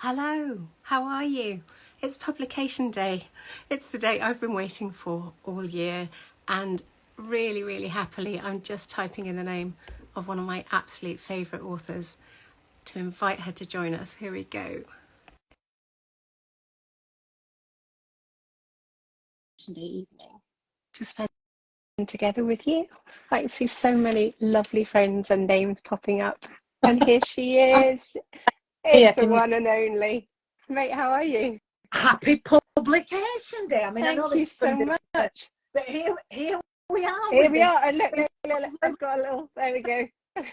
Hello, how are you? It's publication day. It's the day I've been waiting for all year, and really, really happily, I'm just typing in the name of one of my absolute favourite authors to invite her to join us. Here we go. Day evening to spend together with you. I see so many lovely friends and names popping up, and here she is. It's the one and only. Mate, how are you? Happy Publication Day. I mean, I know Thank you this so Sunday, much. but here we are. Here with we this. are. And look, I've got a little. There we go. Can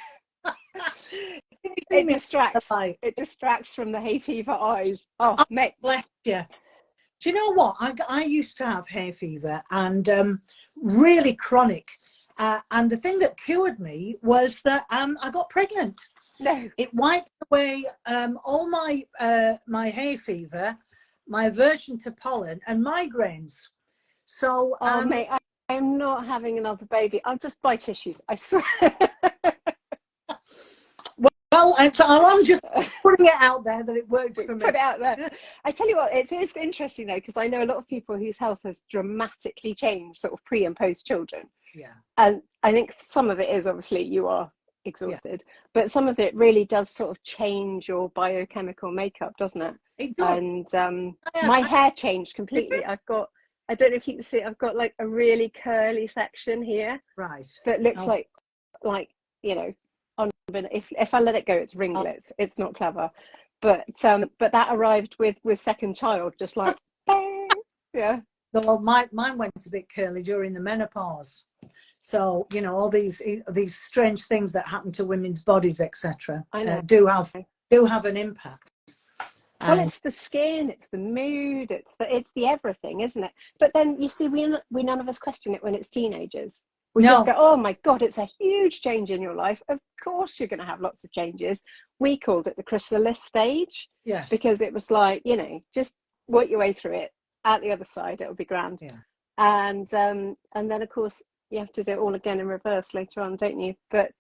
you see me? It distracts from the hay fever eyes. Oh, mate. Bless you. Do you know what? I used to have hay fever and really chronic. And the thing that cured me was that I got pregnant. No. It wiped away all my my hay fever, my aversion to pollen, and migraines. So, mate, I'm not having another baby. I'll just buy tissues. I swear. Well, so I'm just putting it out there that it worked for me. Put it out there. I tell you what, it is interesting though, because I know a lot of people whose health has dramatically changed, sort of pre and post children. Yeah. And I think some of it is obviously you are exhausted, but some of it really does sort of change your biochemical makeup, doesn't it? It does. And my hair changed completely. I don't know if you can see, I've got like a really curly section here, right, that looks like you know, if I let it go, it's ringlets. It's not clever, but that arrived with second child, just like bang. Yeah. well, mine went a bit curly during the menopause. So, you know, all these strange things that happen to women's bodies, etc., do have an impact. Well, it's the skin, it's the mood, it's the everything, isn't it? But then you see, we none of us question it when it's teenagers. We just go, oh my God, it's a huge change in your life. Of course you're going to have lots of changes. We called it the chrysalis stage. Yes. Because it was like, you know, just work your way through it. At the other side, it'll be grand. Yeah. And then, of course, you have to do it all again in reverse later on, don't you? But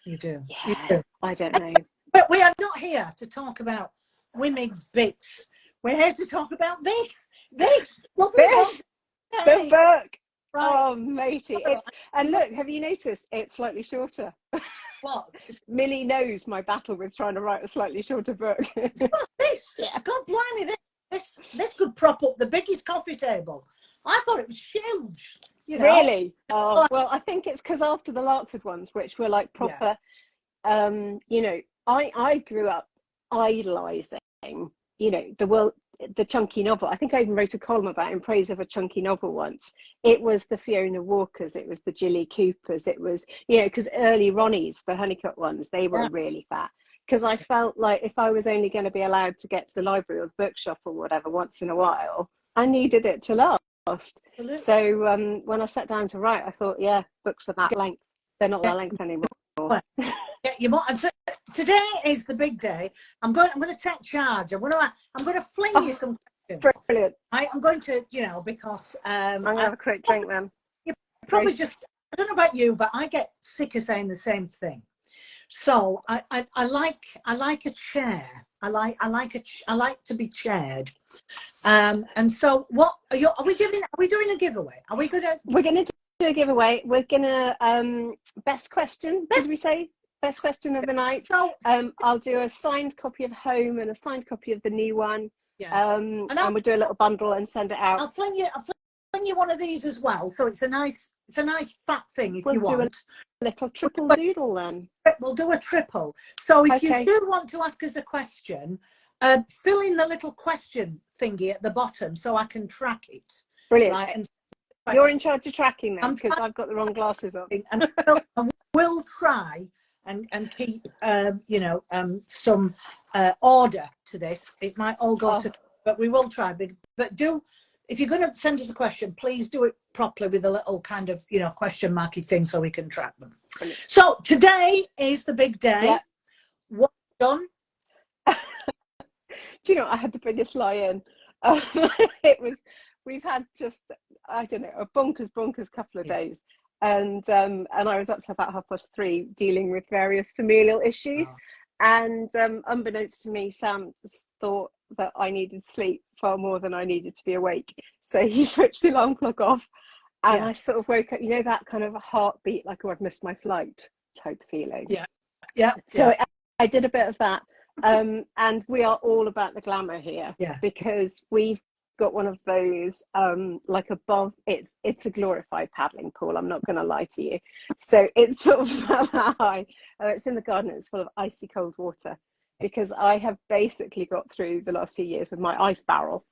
you do. Yeah, you do. I don't know. But we are not here to talk about women's bits. We're here to talk about this the book. Right. Oh, matey. And look, have you noticed it's slightly shorter? What? Millie knows my battle with trying to write a slightly shorter book. This, God blimey, this could prop up the biggest coffee table. I thought it was huge. You know? Really? Oh, well, I think it's because after the Larkford ones, which were like proper, you know, I grew up idolising, you know, the chunky novel. I think I even wrote a column about in praise of a chunky novel once. It was the Fiona Walkers, it was the Jilly Coopers, it was, you know, because early Ronnies, the Honeycutt ones, they were really fat. Because I felt like if I was only going to be allowed to get to the library or the bookshop or whatever once in a while, I needed it to last. Absolutely. So when I sat down to write, I thought, yeah, books are that length. They're not that length anymore. So today is the big day. I'm going to take charge. I'm going to fling you some questions. Brilliant. I'm going to, you know, because I'm going to have a quick drink then. You probably just, I don't know about you, but I get sick of saying the same thing. So I like a chair. I like to be chaired. And so what are we doing a giveaway? We're going to do a giveaway. We're going to best question. Did we say best question of the night? So I'll do a signed copy of Home and a signed copy of the new one. Yeah. And we'll do a little bundle and send it out. I'll fling you one of these as well. So it's a nice fat thing if you want. We'll do a little triple doodle then. We'll do a triple. So if you do want to ask us a question, fill in the little question thingy at the bottom so I can track it. Brilliant. Right? And you're in charge of tracking them because I've got the wrong glasses on. And we'll try and keep you know, some order to this. It might all go to, but we will try. But if you're going to send us a question, please do it properly with a little kind of, you know, question marky thing so we can track them. Brilliant. So today is the big day. Yeah. What's done? Do you know, I had the biggest lie-in. We've had just, I don't know, a bonkers couple of days. And I was up to about 3:30 dealing with various familial issues. And unbeknownst to me, Sam thought that I needed sleep far more than I needed to be awake. So he switched the alarm clock off, and I sort of woke up, you know, that kind of a heartbeat, like, oh, I've missed my flight type feeling. So I did a bit of that. And we are all about the glamour here, because we've got one of those like above, it's a glorified paddling pool, I'm not going to lie to you. So it's sort of high. It's in the garden, it's full of icy cold water, because I have basically got through the last few years with my ice barrel.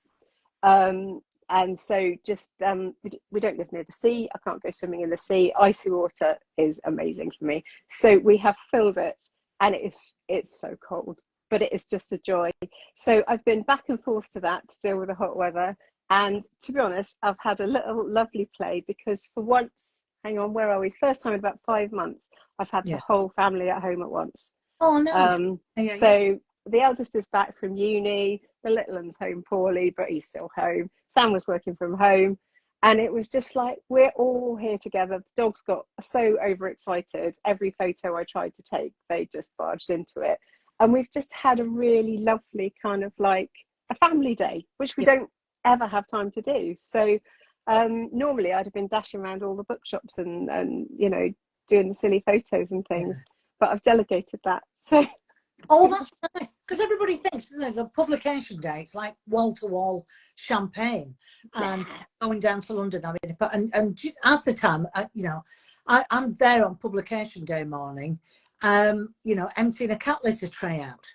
And so just we don't live near the sea, I can't go swimming in the sea. Icy water is amazing for me, so we have filled it, and it's so cold, but it is just a joy. So I've been back and forth to that to deal with the hot weather. And to be honest, I've had a little lovely play, because for once, hang on, where are we? First time in about 5 months, I've had the whole family at home at once. Oh, nice. So the eldest is back from uni, the little one's home poorly, but he's still home. Sam was working from home. And it was just like, we're all here together. The dogs got so overexcited. Every photo I tried to take, they just barged into it. And we've just had a really lovely kind of like a family day, which we don't ever have time to do. So normally I'd have been dashing around all the bookshops and you know, doing the silly photos and things, but I've delegated that. So oh, that's nice, because everybody thinks, isn't it, a publication day, it's like wall-to-wall champagne and going down to London having and as the time, you know, I'm there on publication day morning, you know, emptying a cat litter tray out.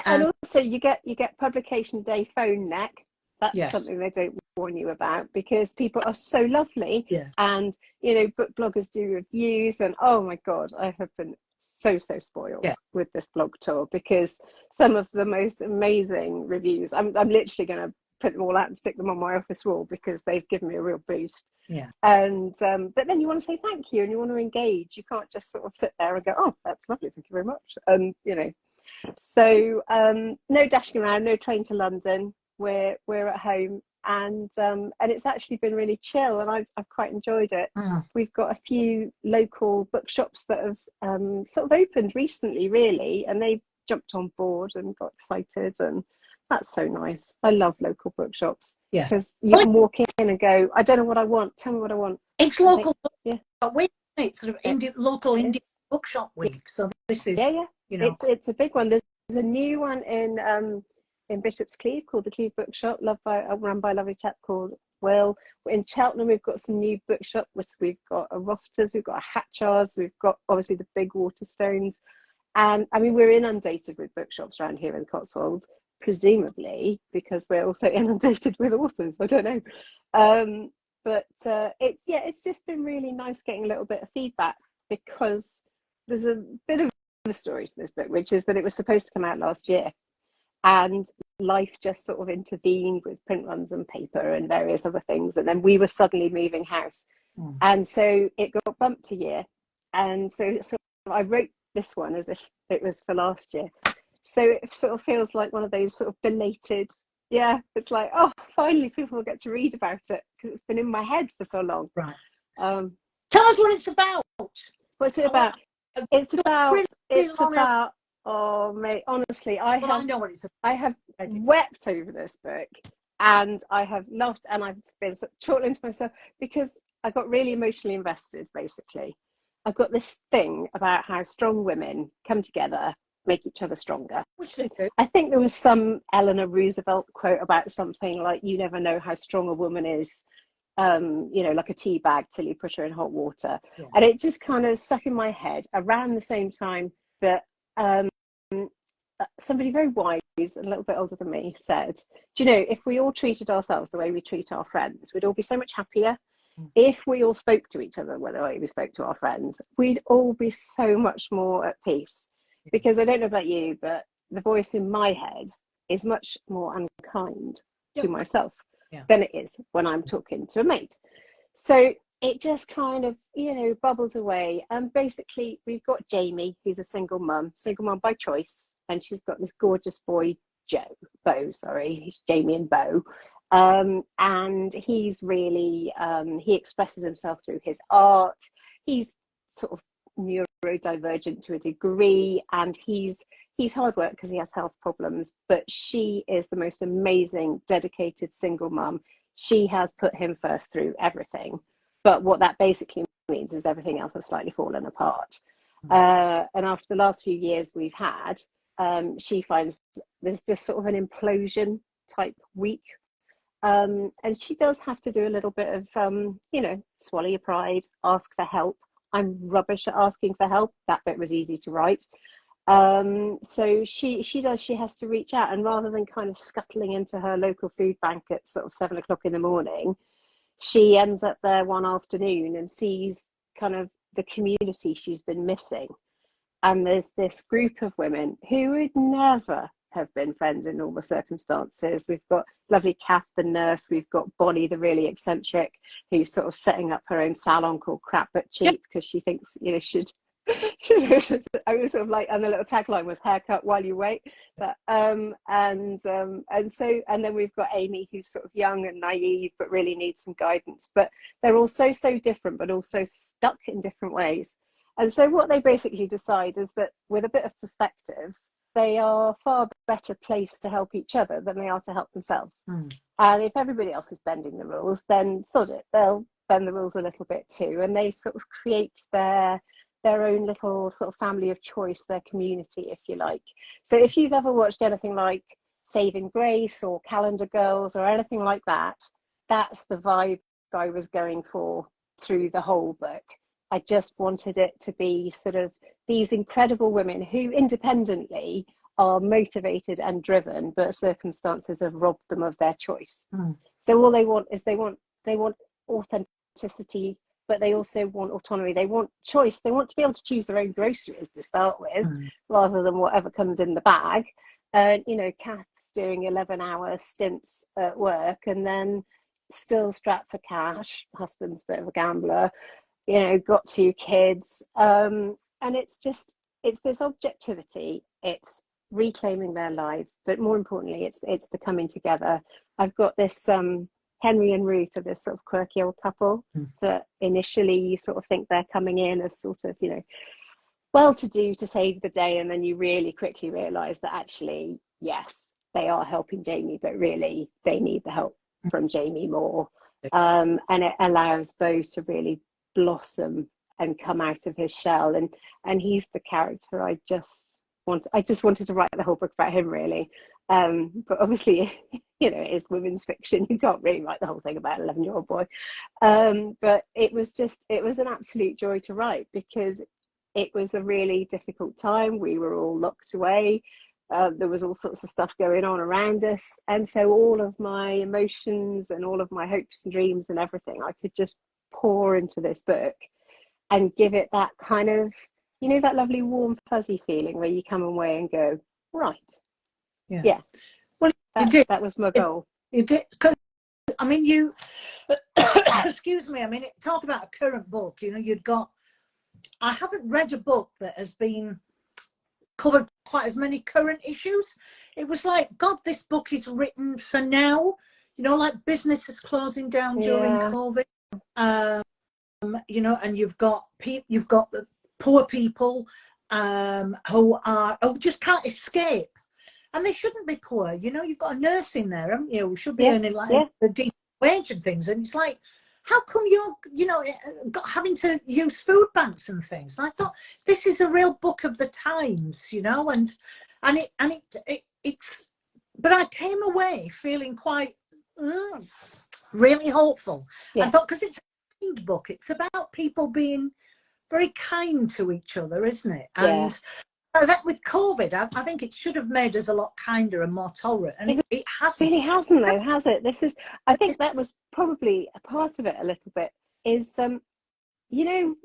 And also you get publication day phone neck. That's something they don't warn you about, because people are so lovely. And you know, book bloggers do reviews, and oh my god, I have been so spoiled with this blog tour, because some of the most amazing reviews, I'm literally going to print them all out and stick them on my office wall, because they've given me a real boost. And but then you want to say thank you, and you want to engage. You can't just sort of sit there and go, oh, that's lovely, thank you very much. You know, so no dashing around, no train to London. We're at home, and it's actually been really chill, and I've quite enjoyed it. We've got a few local bookshops that have sort of opened recently, really, and they've jumped on board and got excited, and that's so nice. I love local bookshops, because you can walk in and go, I don't know what I want, tell me what I want. It's local week, it's sort of local indie bookshop week. So this is you know, it's a big one. There's a new one in Bishop's Cleeve called the Cleeve Bookshop, run by a lovely chap called Will. In Cheltenham, we've got some new bookshops. We've got a Rosters, we've got a Hatchard's, we've got obviously the big Waterstones. And I mean, we're inundated with bookshops around here in the Cotswolds, presumably because we're also inundated with authors. I don't know. But it's just been really nice getting a little bit of feedback, because there's a bit of a story to this book, which is that it was supposed to come out last year. And life just sort of intervened with print runs and paper and various other things, and then we were suddenly moving house, and so it got bumped a year. And so I wrote this one as if it was for last year, so it sort of feels like one of those sort of belated, it's like, oh, finally people will get to read about it, because it's been in my head for so long. Tell us what it's about. What's it about? It's about oh mate, honestly, I have wept over this book, and I have loved, and I've been chortling to myself, because I got really emotionally invested. Basically, I've got this thing about how strong women come together, make each other stronger. Which they do. I think there was some Eleanor Roosevelt quote about something like, you never know how strong a woman is, you know, like a tea bag till you put her in hot water. And it just kind of stuck in my head around the same time that somebody very wise, a little bit older than me, said, do you know, if we all treated ourselves the way we treat our friends, we'd all be so much happier. If we all spoke to each other the way we spoke to our friends, we'd all be so much more at peace. Because I don't know about you, but the voice in my head is much more unkind to myself than it is when I'm talking to a mate. So it just kind of, you know, bubbles away. And basically we've got Jamie, who's a single mum by choice. And she's got this gorgeous boy, he's Jamie and Bo. And he's really, he expresses himself through his art. He's sort of neurodivergent to a degree, and he's hard work because he has health problems, but she is the most amazing, dedicated single mum. She has put him first through everything, but what that basically means is everything else has slightly fallen apart. And after the last few years we've had, she finds there's just sort of an implosion type week. And she does have to do a little bit of, swallow your pride, ask for help. I'm rubbish at asking for help. That bit was easy to write. So she has to reach out, and rather than kind of scuttling into her local food bank at sort of 7 o'clock in the morning, she ends up there one afternoon and sees kind of the community she's been missing. And there's this group of women who would never have been friends in normal circumstances. We've got lovely Kath, the nurse. We've got Bonnie, the really eccentric, who's sort of setting up her own salon called Crap But Cheap because she thinks, should. I was sort of like, and the little tagline was "haircut while you wait." But and then we've got Amy, who's sort of young and naive, but really needs some guidance. But they're all so different, but also stuck in different ways. And so what they basically decide is that with a bit of perspective, they are far better placed to help each other than they are to help themselves. And if everybody else is bending the rules, then sod it, they'll bend the rules a little bit too. And they sort of create their own little sort of family of choice, their community, if you like. So if you've ever watched anything like Saving Grace or Calendar Girls or anything like that, that's the vibe I was going for through the whole book. I just wanted it to be sort of these incredible women who independently are motivated and driven, but circumstances have robbed them of their choice. So all they want is they want authenticity, but they also want autonomy. They want choice. They want to be able to choose their own groceries to start with, rather than whatever comes in the bag. Kath's doing 11-hour stints at work and then still strapped for cash. Husband's a bit of a gambler, got 2 kids. And it's this objectivity. It's reclaiming their lives, but more importantly, it's the coming together. I've got this Henry and Ruth are this sort of quirky old couple that initially you sort of think they're coming in as sort of, well-to-do to save the day, and then you really quickly realise that actually, yes, they are helping Jamie, but really they need the help from Jamie more. And it allows Bo to really blossom and come out of his shell, and he's the character I just wanted to write the whole book about him, really. But obviously, it is women's fiction. You can't really write the whole thing about an 11-year-old boy. But it was an absolute joy to write, because it was a really difficult time. We were all locked away. There was all sorts of stuff going on around us. And so all of my emotions and all of my hopes and dreams and everything, I could just pour into this book and give it that kind of, that lovely warm fuzzy feeling where you come away and go, right. Yeah. Well, that was my goal. You did, because you excuse me, talk about a current book, I haven't read a book that has been covered quite as many current issues. It was like, God, this book is written for now, like businesses closing down during COVID, and you've got the poor people who just can't escape. And they shouldn't be poor. You've got a nurse in there, haven't you? Who should be earning a decent wage and things. And it's like, how come you're, having to use food banks and things? And I thought, this is a real book of the times, and it's. But I came away feeling quite really hopeful. I thought, because it's a kind book. It's about people being very kind to each other, isn't it? And that with COVID, I think it should have made us a lot kinder and more tolerant, and it hasn't. It really hasn't, though, has it? I think that was probably a part of it a little bit. Is there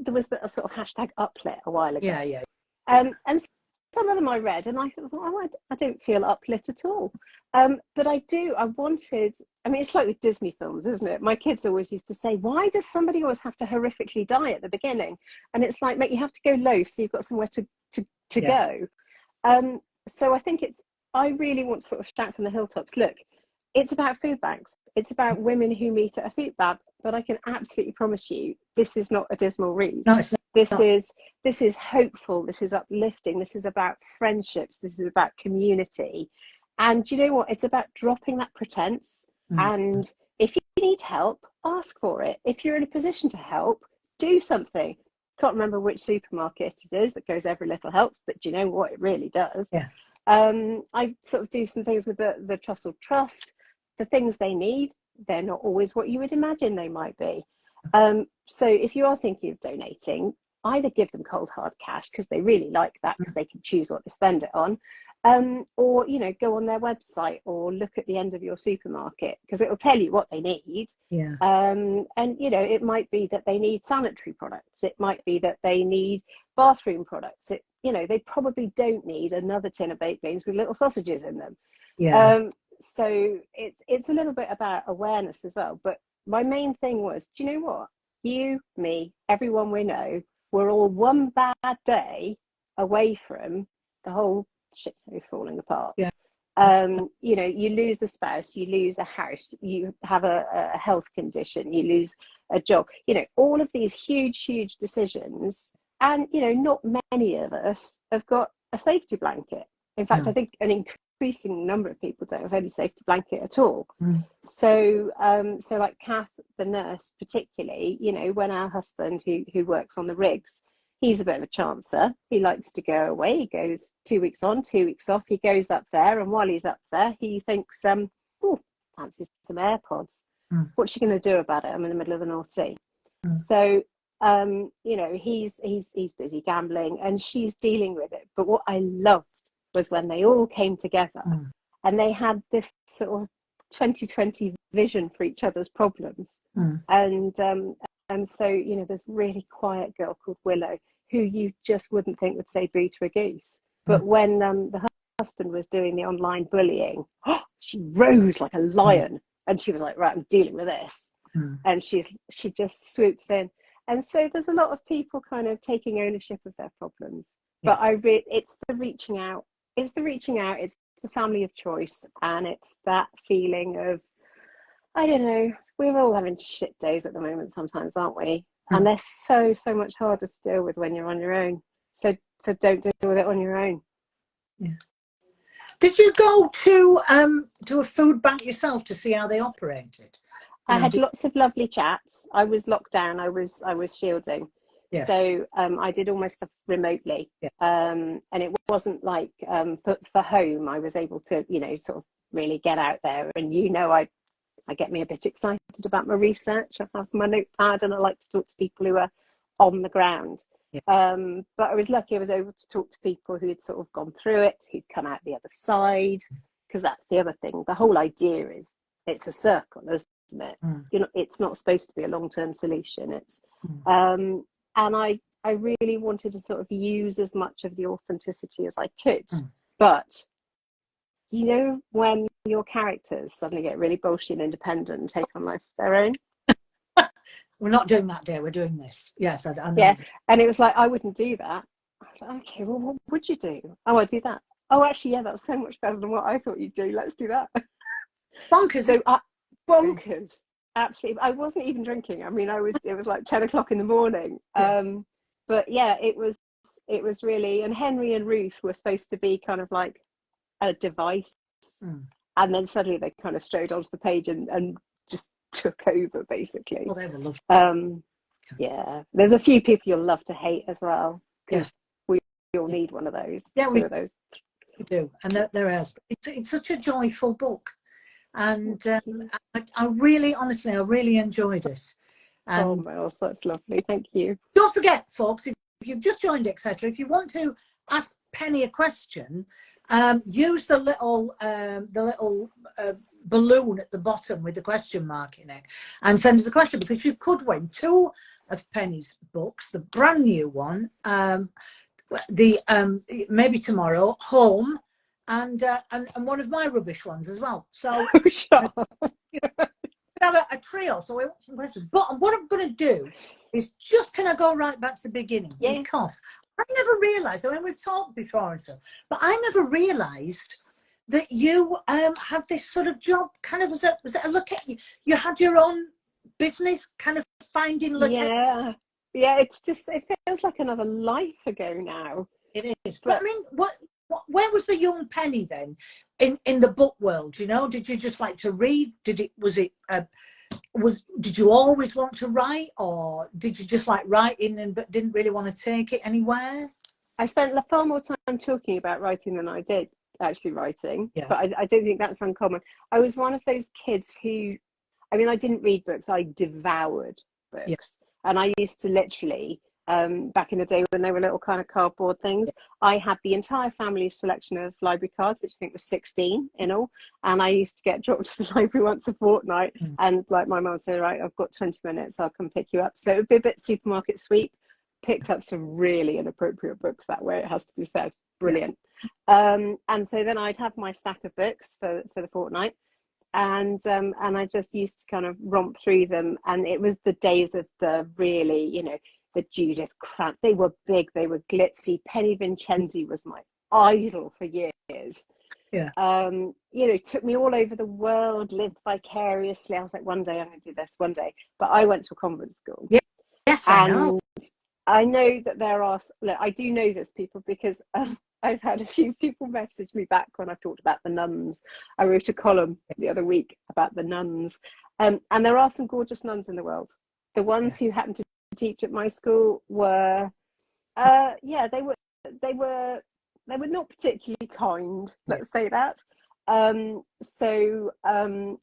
was a sort of hashtag uplit a while ago. And some of them I read, and I thought, I don't feel uplit at all. But I wanted. It's like with Disney films, isn't it? My kids always used to say, why does somebody always have to horrifically die at the beginning? And it's like, mate, you have to go low so you've got somewhere to go. So I think I really want to sort of shout from the hilltops, look, it's about food banks. It's about women who meet at a food bank, but I can absolutely promise you this is not a dismal read. No, it's not. This is hopeful, this is uplifting, this is about friendships, this is about community. And you know what? It's about dropping that pretense. And if you need help, ask for it. If you're in a position to help, do something. Can't remember which supermarket it is that goes every little helps, but do you know what? It really does. Yeah. I sort of do some things with the Trussell Trust. The things they need, they're not always what you would imagine they might be. So if you are thinking of donating, either give them cold hard cash because they really like that because they can choose what they spend it on, or you know, go on their website or look at the end of your supermarket because it'll tell you what they need. Yeah. And you know, it might be that they need sanitary products, it might be that they need bathroom products, it, you know, they probably don't need another tin of baked beans with little sausages in them. Yeah. So it's a little bit about awareness as well. But my main thing was, do you know what? You, me, everyone we know, we're all one bad day away from the whole shit falling apart. Yeah. You know, you lose a spouse, you lose a house, you have a health condition, you lose a job. You know, all of these huge decisions, and you know, not many of us have got a safety blanket. In fact, I think an increasing number of people don't have any safety blanket at all. So like Kath, the nurse particularly, you know, when our husband who works on the rigs, he's a bit of a chancer, he likes to go away, he goes 2 weeks on, 2 weeks off, he goes up there, and while he's up there he thinks, oh, fancy some AirPods. What's she going to do about it? I'm in the middle of the North Sea. So you know, he's busy gambling and she's dealing with it. But what I loved was when they all came together and they had this sort of 2020 vision for each other's problems. And so, you know, there's a really quiet girl called Willow who you just wouldn't think would say boo to a goose. But when the husband was doing the online bullying, she rose like a lion and she was like, right, I'm dealing with this. And she just swoops in. And so there's a lot of people kind of taking ownership of their problems. But it's the reaching out. It's the family of choice, and it's that feeling of, I don't know, we're all having shit days at the moment sometimes, aren't we? And they're so much harder to deal with when you're on your own. So don't deal with it on your own. Yeah. Did you go to a food bank yourself to see how they operated? I had lots of lovely chats. I was locked down. I was shielding. Yes. So I did all my stuff remotely. Yeah. And it wasn't like for home, I was able to, you know, sort of really get out there. And, you know, I get me a bit excited about my research. I have my notepad and I like to talk to people who are on the ground. Yeah. But I was lucky I was able to talk to people who had sort of gone through it, who'd come out the other side, because that's the other thing. The whole idea is it's a circle, isn't it? You know, it's not supposed to be a long-term solution. It's and I really wanted to sort of use as much of the authenticity as I could. But you know, when your characters suddenly get really bullshit and independent and take on life of their own. We're not doing that, dear. We're doing this. Yes, I know. Yeah, and it was like, I wouldn't do that. I was like, okay, well, what would you do? Oh, I'd do that. Oh, actually, yeah, that's so much better than what I thought you'd do. Let's do that. Bonkers. So, bonkers. Absolutely. I wasn't even drinking. I mean, it was like 10 o'clock in the morning. Yeah. But yeah, it was really, and Henry and Ruth were supposed to be kind of like a device. And then suddenly they kind of strode onto the page and just took over, basically. Well, they were lovely. Yeah, there's a few people you'll love to hate as well. Yes, we all need one of those. Yeah, we do, and there is. It's such a joyful book, and I really, honestly, I really enjoyed it. And oh, Miles, that's lovely. Thank you. Don't forget, folks, if you've just joined, etc., if you want to ask Penny a question, use the little balloon at the bottom with the question mark in it and send us a question, because you could win 2 of Penny's books, the brand new one, maybe tomorrow, Home, and one of my rubbish ones as well. So have a trio, so we want some questions. But what I'm going to do is just, can I go right back to the beginning? Yeah. Because I never realised, I mean, we've talked before and stuff, but I never realised that you had this sort of job, kind of, was it a look at you had your own business, kind of finding Yeah, yeah, it's just, it feels like another life ago now. It is. But I mean, where was the young Penny then in the book world? You know, did you just like to read? Did you always want to write, or did you just like writing and but didn't really want to take it anywhere? I spent far more time talking about writing than I did actually writing, Yeah. but I don't think that's uncommon. I was one of those kids who, I mean, I didn't read books, I devoured books. Yeah. And I used to literally, back in the day when they were little kind of cardboard things, I had the entire family's selection of library cards, which I think was 16 in all. And I used to get dropped to the library once a fortnight. And like my mum said, right, I've got 20 minutes, I'll come pick you up. So it would be a bit supermarket sweep. Picked up some really inappropriate books that way, it has to be said. Brilliant. And so then I'd have my stack of books for the fortnight, and I just used to kind of romp through them. And it was the days of the really, you know, the Judith Krantz. They were big, they were glitzy. Penny Vincenzi was my idol for years. Yeah. You know, took me all over the world, lived vicariously. I was like, one day I'm going to do this, one day. But I went to a convent school. Yeah. Yes, I know. I know that there are, look, I do know this, people, because I've had a few people message me back when I've talked about the nuns. I wrote a column the other week about the nuns. And there are some gorgeous nuns in the world. The ones who happened to teach at my school were, yeah, they were not particularly kind, let's say that.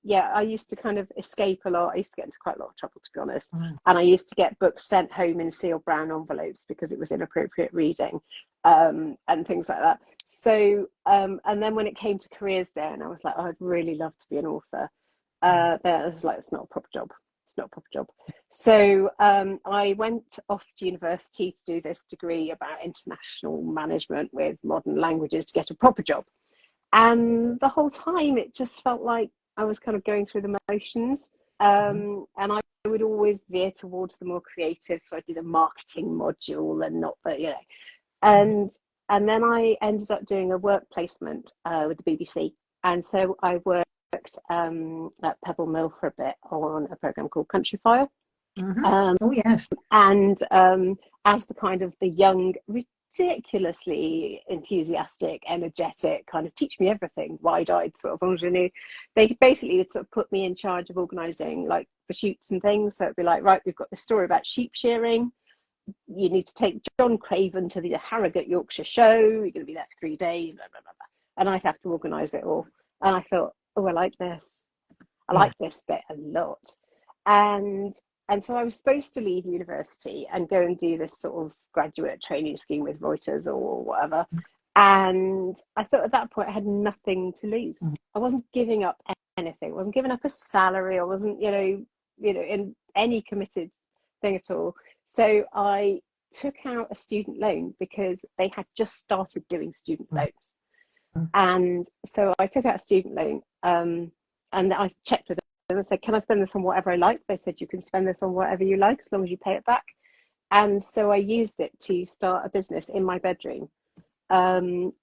Yeah, I used to kind of escape a lot. I used to get into quite a lot of trouble, to be honest. And I used to get books sent home in sealed brown envelopes because it was inappropriate reading, and things like that. So and then when it came to careers day, and I was like, oh, I'd really love to be an author, I was like, it's not a proper job. It's not a proper job. So I went off to university to do this degree about international management with modern languages to get a proper job. And the whole time it just felt like I was kind of going through the motions, and I would always veer towards the more creative. So I did a marketing module and not the, you know, and then I ended up doing a work placement with the BBC. And so I worked at Pebble Mill for a bit on a program called Countryfile. Oh yes. And as the kind of the young, ridiculously enthusiastic, energetic, kind of teach me everything, wide-eyed sort of ingenue, they basically would sort of put me in charge of organising like the shoots and things. So it'd be like, right, we've got this story about sheep shearing. You need to take John Craven to the Harrogate Yorkshire show. You're going to be there for 3 days, blah, blah, blah, blah. And I'd have to organise it all. And I thought, oh, I like this. I like this bit a lot. And so I was supposed to leave university and go and do this sort of graduate training scheme with Reuters or whatever. And I thought at that point I had nothing to lose. I wasn't giving up anything. I wasn't giving up a salary. I wasn't, you know, in any committed thing at all. So I took out a student loan because they had just started doing student loans. And so I took out a student loan, and I checked with them and said, can I spend this on whatever I like? They said, you can spend this on whatever you like as long as you pay it back. And so I used it to start a business in my bedroom,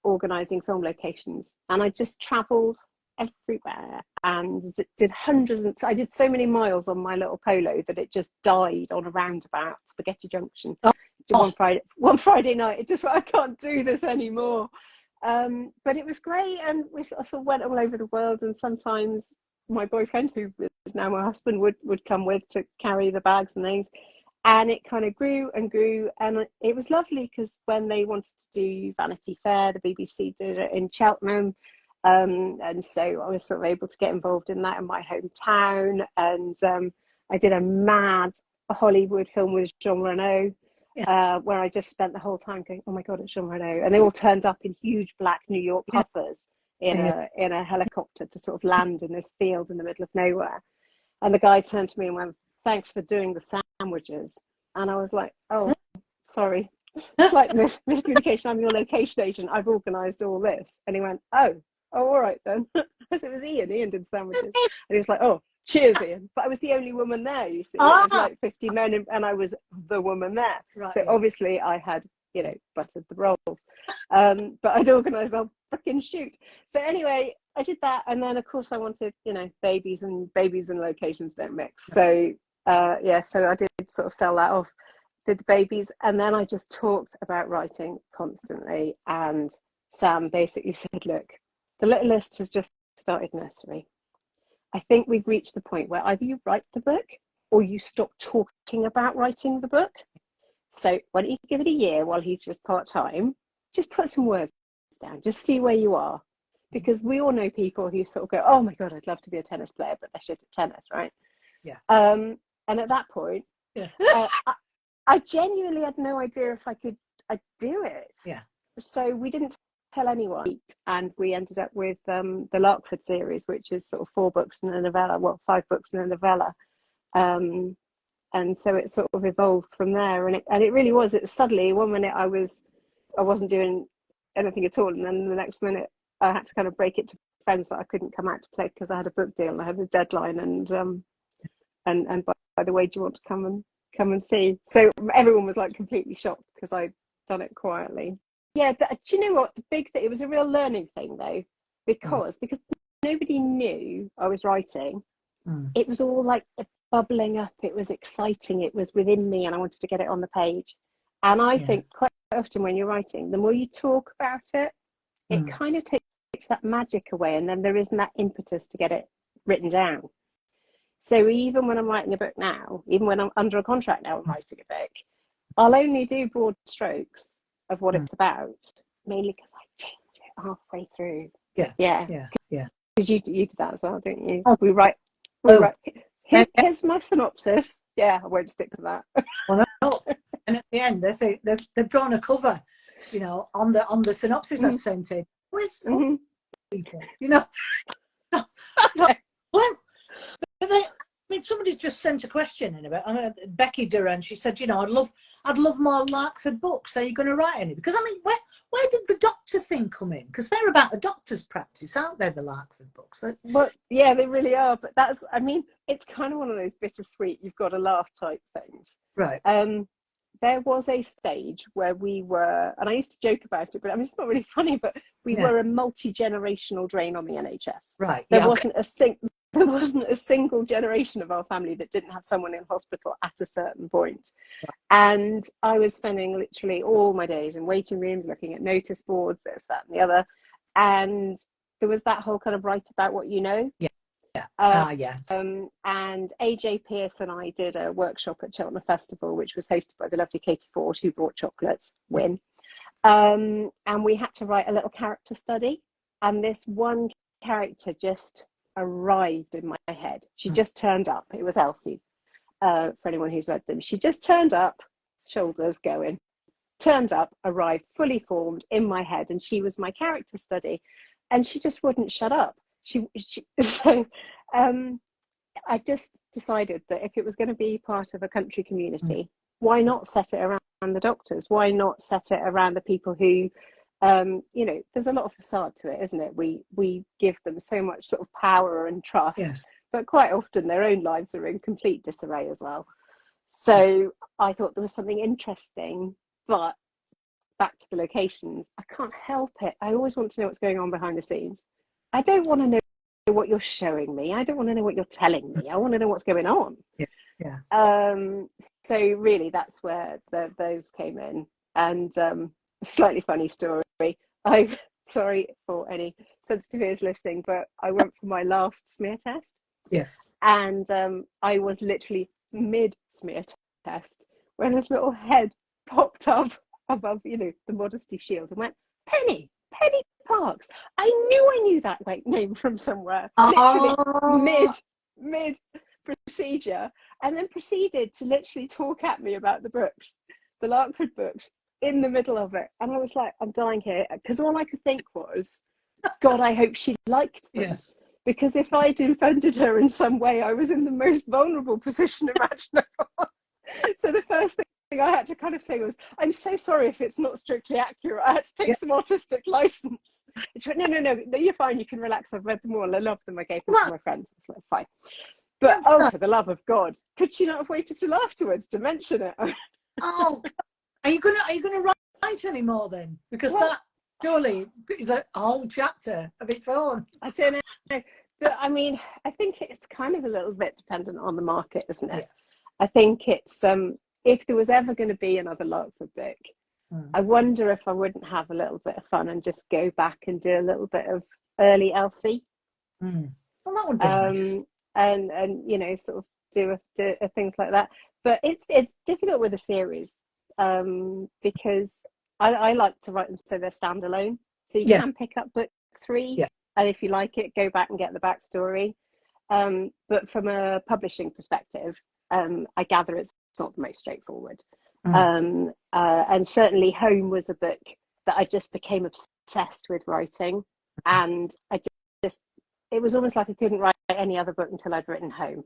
organising film locations. And I just travelled everywhere and did hundreds, and I did so many miles on my little Polo that it just died on a roundabout, Spaghetti Junction. One Friday night, it just, I can't do this anymore. But it was great, and we sort of went all over the world, and sometimes my boyfriend, who is now my husband, would come with to carry the bags and things. And it kind of grew and grew, and it was lovely because when they wanted to do Vanity Fair, the BBC did it in Cheltenham, and so I was sort of able to get involved in that in my hometown. And I did a mad Hollywood film with Jean Reno, where I just spent the whole time going, oh my God, it's Jean Reno. And they all turned up in huge black New York puffers in a helicopter to sort of land in this field in the middle of nowhere. And the guy turned to me and went, thanks for doing the sandwiches. And I was like, oh, sorry. Like miscommunication, I'm your location agent. I've organised all this. And he went, oh, all right then. Because it was Ian. Ian did sandwiches. And he was like, oh, cheers, Ian. But I was the only woman there, you see. It was like 50 men, and I was the woman there. Right, so obviously I had, you know, buttered the rolls. But I'd organised a freaking shoot. So anyway, I did that. And then, of course, I wanted, you know, babies and locations don't mix. So, so I did sort of sell that off. did the babies, and then I just talked about writing constantly. And Sam basically said, look, the littlest has just started nursery. I think we've reached the point where either you write the book or you stop talking about writing the book. So why don't you give it a year while he's just part-time, just put some words down, just see where you are. Because we all know people who sort of go, oh my God, I'd love to be a tennis player, but they're shit at tennis, right? Yeah. And at that point, yeah. I genuinely had no idea if I'd do it. Yeah. So we didn't tell anyone, and we ended up with the Larkford series, which is sort of 4 books and a novella, well, 5 books and a novella. And so it sort of evolved from there, and it really was. It was suddenly, one minute I wasn't doing anything at all, and then the next minute I had to kind of break it to friends that I couldn't come out to play because I had a book deal and I had a deadline, and by the way, do you want to come and see? So everyone was like completely shocked because I'd done it quietly. Yeah, do you know what? The big thing, it was a real learning thing though, because nobody knew I was writing. It was all like bubbling up. It was exciting. It was within me, and I wanted to get it on the page. And I think quite often when you're writing, the more you talk about it, it kind of takes that magic away, and then there isn't that impetus to get it written down. So even when I'm writing a book now, even when I'm under a contract now, I'm writing a book, I'll only do broad strokes of what it's about, mainly because I change it halfway through. Yeah. Because you do that as well, don't you? We write. Here's my synopsis. Yeah, I won't stick to that. Well, no. And at the end, they've drawn a cover, you know, on the synopsis I've sent in. Where's people, you know? But I mean, somebody's just sent a question in about Becky Duran. She said, you know, I'd love more Larkford books. Are you going to write any? Because I mean, where did the doctor thing come in? Because they're about a doctor's practice, aren't they? The Larkford books. Well, yeah, they really are. But that's, I mean, it's kind of one of those bittersweet, you've got to laugh type things. Right. There was a stage where we were, and I used to joke about it, but I mean, it's not really funny, but we were a multi-generational drain on the NHS. Right. There wasn't a single generation of our family that didn't have someone in hospital at a certain point. Right. And I was spending literally all my days in waiting rooms, looking at notice boards, this, that, and the other. And there was that whole kind of write about what you know. And AJ Pierce and I did a workshop at Cheltenham Festival, which was hosted by the lovely Katie Ford, who brought chocolates, Win. And we had to write a little character study. And this one character just arrived in my head. She just turned up. It was Elsie, for anyone who's read them. She just turned up, shoulders going, turned up, arrived, fully formed in my head. And she was my character study. And she just wouldn't shut up. So I just decided that if it was going to be part of a country community, why not set it around the doctors? Why not set it around the people who, you know, there's a lot of facade to it, isn't it? We give them so much sort of power and trust, but quite often their own lives are in complete disarray as well. So I thought there was something interesting, but back to the locations, I can't help it. I always want to know what's going on behind the scenes. I don't want to know what you're showing me. I don't want to know what you're telling me. I want to know what's going on. So really, that's where those came in. And a slightly funny story. I'm sorry for any sensitive ears listening, but I went for my last smear test. Yes. And I was literally mid smear test when this little head popped up above, you know, the Modesty Shield and went, Penny Parks. I knew that name from somewhere. Literally mid procedure, and then proceeded to literally talk at me about the books, the Larkford books, in the middle of it. And I was like, I'm dying here, because all I could think was, God, I hope she liked them. Yes. Because if I'd offended her in some way, I was in the most vulnerable position imaginable. So the first thing I had to kind of say was, I'm so sorry if it's not strictly accurate. I had to take some autistic license. She went, no, you're fine. You can relax. I've read them all. I love them. I gave them to my friends. It's like, fine. But for the love of God, could she not have waited till afterwards to mention it? Are you gonna write any more then? Because that surely is a whole chapter of its own. I don't know. But I mean, I think it's kind of a little bit dependent on the market, isn't it? I think it's if there was ever going to be another Larkford book, I wonder if I wouldn't have a little bit of fun and just go back and do a little bit of early Elsie. Well, that would be nice. And you know, sort of do things like that. But it's difficult with a series because I like to write them so they're standalone. So you can pick up book 3, and if you like it, go back and get the backstory. But from a publishing perspective, I gather it's not the most straightforward. And certainly Home was a book that I just became obsessed with writing, and I just it was almost like I couldn't write any other book until I'd written Home.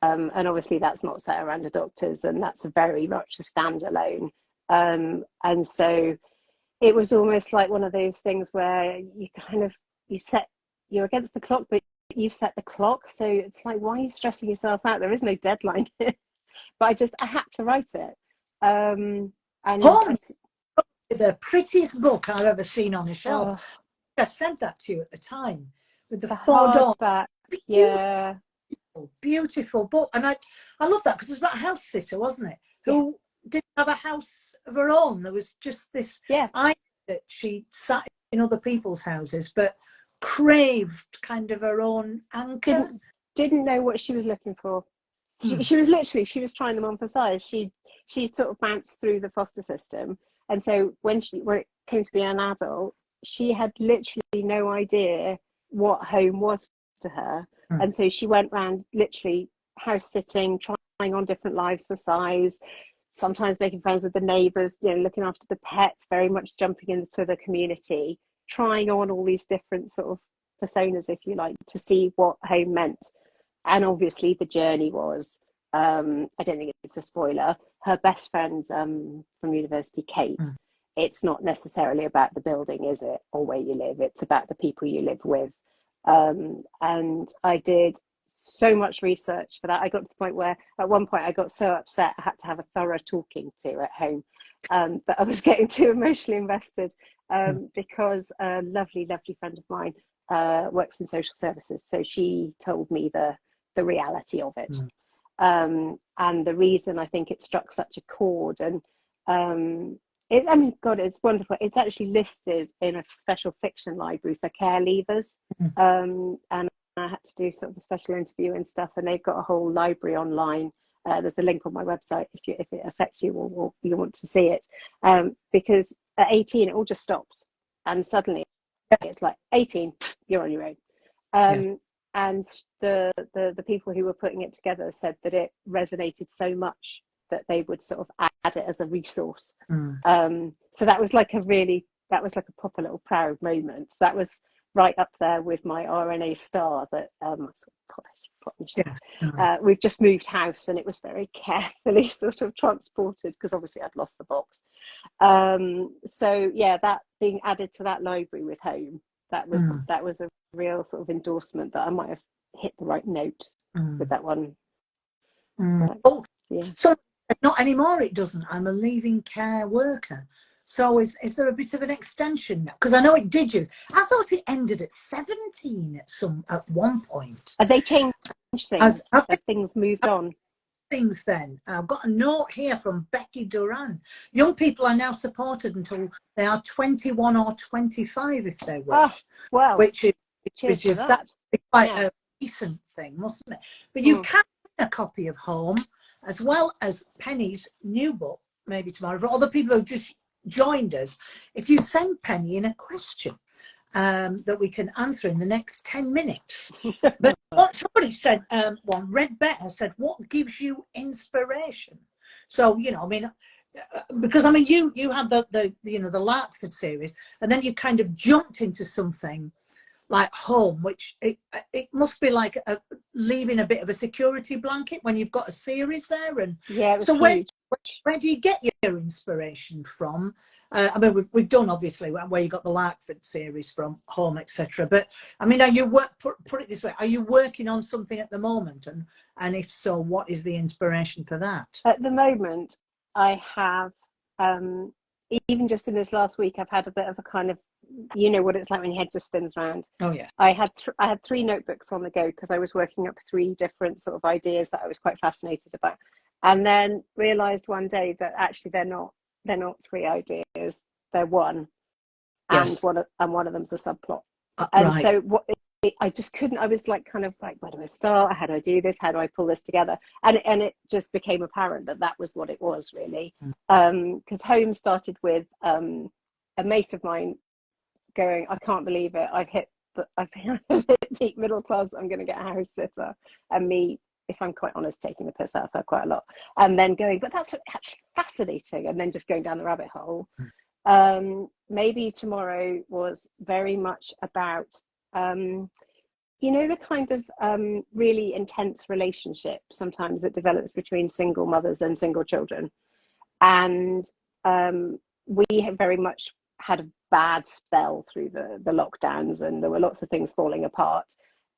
And obviously that's not set around a doctor's, and that's a very much a standalone. And so it was almost like one of those things where you kind of you're against the clock, but you set the clock. So it's like, why are you stressing yourself out? There is no deadline here. But I had to write it. And Home, the prettiest book I've ever seen on a shelf. I sent that to you at the time with the 4 doors. Yeah. Beautiful book. And I love that because it was about a house sitter, wasn't it? Who didn't have a house of her own. There was just this idea that she sat in other people's houses, but craved kind of her own anchor. Didn't know what she was looking for. She was trying them on for size. She sort of bounced through the foster system, and so when it came to be an adult, she had literally no idea what home was to her. And so she went around literally house sitting, trying on different lives for size, sometimes making friends with the neighbours, you know, looking after the pets, very much jumping into the community, trying on all these different sort of personas, if you like, to see what home meant. And obviously the journey was, I don't think it's a spoiler, her best friend from university, Kate, it's not necessarily about the building, is it, or where you live, it's about the people you live with. And I did so much research for that. I got to the point where at one point I got so upset I had to have a thorough talking to at home, but I was getting too emotionally invested because a lovely friend of mine works in social services, so she told me the reality of it, and the reason I think it struck such a chord. And it's wonderful. It's actually listed in a special fiction library for care leavers, and I had to do sort of a special interview and stuff, and they've got a whole library online. There's a link on my website if it affects you or you want to see it, because at 18 it all just stopped, and suddenly it's like 18, you're on your own. And the people who were putting it together said that it resonated so much that they would sort of add it as a resource. So that was like a proper little proud moment. That was right up there with my RNA star that we've just moved house, and it was very carefully sort of transported because obviously I'd lost the box. So yeah, that being added to that library with Home, that was a real sort of endorsement that I might have hit the right note with that one. So not anymore, it doesn't. I'm a leaving care worker. So is there a bit of an extension now? Because I know it did you. I thought it ended at 17 at one point. Have they changed things? Have things moved on? Things then. I've got a note here from Becky Duran. Young people are now supported until they are 21 or 25 if they wish. Which is quite a recent thing, mustn't it? But you can win a copy of Home, as well as Penny's new book, maybe tomorrow, for all the people who just joined us. If you send Penny in a question that we can answer in the next 10 minutes. But what somebody said, Red Better said, what gives you inspiration? So, you know, I mean, because I mean, you had the Larkford series, and then you kind of jumped into something like Home, which it must be like leaving a bit of a security blanket when you've got a series there. And so where do you get your inspiration from? I mean, we've done obviously where you got the Larkford series from, Home, etc. But I mean, are you put it this way? Are you working on something at the moment? And if so, what is the inspiration for that? At the moment, I have even just in this last week, I've had a bit of a kind of, you know what it's like when your head just spins around. Oh yeah. I had 3 notebooks on the go because I was working up 3 different sort of ideas that I was quite fascinated about. and then realized one day that actually they're not three ideas, they're one, and Yes. one of them's a subplot. And Right. so I just couldn't. I was like, kind of like, where do I start? How do I do this? How do I pull this together? And it just became apparent that that was what it was really. Because Home started with a mate of mine going, I can't believe it. I've hit peak middle class. I'm going to get a house sitter, and me, if I'm quite honest, taking the piss out of her quite a lot, and then going, but that's actually fascinating, and then just going down the rabbit hole. Maybe Tomorrow was very much about, the kind of really intense relationship sometimes that develops between single mothers and single children. And we have very much had a bad spell through the lockdowns, and there were lots of things falling apart.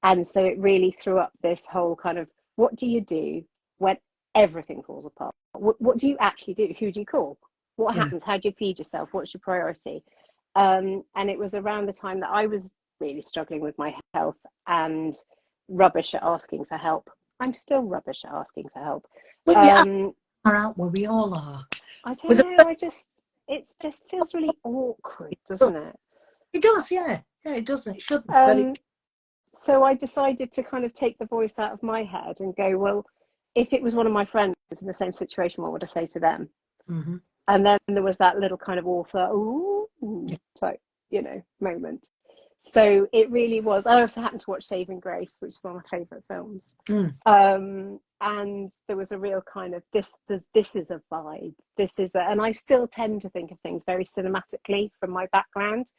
And so it really threw up this whole kind of, what do you do when everything falls apart? What do you actually do? Who do you call? What happens? How do you feed yourself? What's your priority? And it was around the time that I was really struggling with my health and rubbish at asking for help. I'm still rubbish at asking for help. Well, yeah, are out where we all are. I don't know. It just feels really awkward, doesn't it? It does, yeah. Yeah, it doesn't. It shouldn't. So I decided to kind of take the voice out of my head and go, well, if it was one of my friends in the same situation, what would I say to them? Mm-hmm. And then there was that little kind of author, type, moment. So it really was. I also happened to watch Saving Grace, which is one of my favourite films. And there was a real kind of this is a vibe. And I still tend to think of things very cinematically from my background.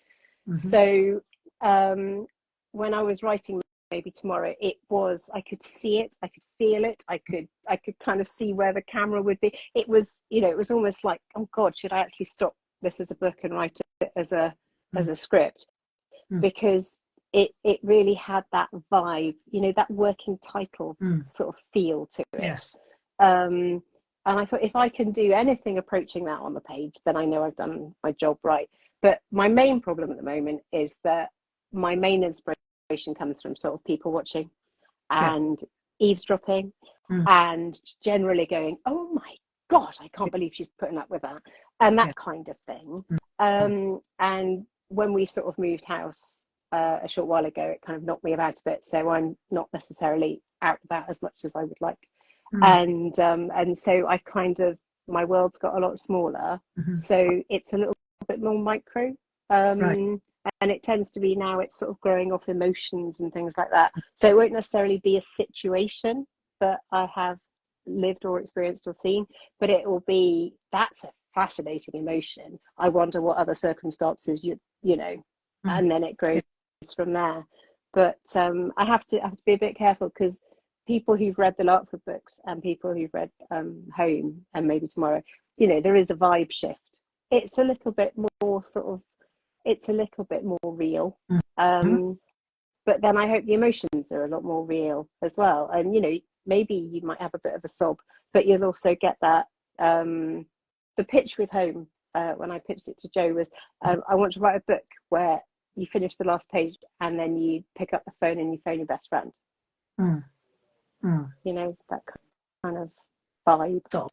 Mm-hmm. So when I was writing Maybe Tomorrow, I could see it, I could feel it, I could kind of see where the camera would be. It was, it was almost like, oh God, should I actually stop this as a book and write it as a script? Because it really had that vibe, that working title sort of feel to it. Yes. And I thought, if I can do anything approaching that on the page, then I know I've done my job right. But my main problem at the moment is that my main inspiration comes from sort of people watching and eavesdropping and generally going, oh my God, I can't believe she's putting up with that, and that kind of thing. And when we sort of moved house a short while ago, it kind of knocked me about a bit, so I'm not necessarily out about as much as I would like. And so I've kind of, my world's got a lot smaller, so it's a little bit more micro. And it tends to be now, it's sort of growing off emotions and things like that. So it won't necessarily be a situation that I have lived or experienced or seen, but it will be, that's a fascinating emotion. I wonder what other circumstances and then it grows from there. But I have to be a bit careful, because people who've read the Larkford books and people who've read Home and Maybe Tomorrow, there is a vibe shift. It's a little bit more sort of, it's a little bit more real. But then I hope the emotions are a lot more real as well. And, maybe you might have a bit of a sob, but you'll also get that. The pitch with Home, when I pitched it to Jo, was I want to write a book where you finish the last page and then you pick up the phone and you phone your best friend. That kind of vibe. So,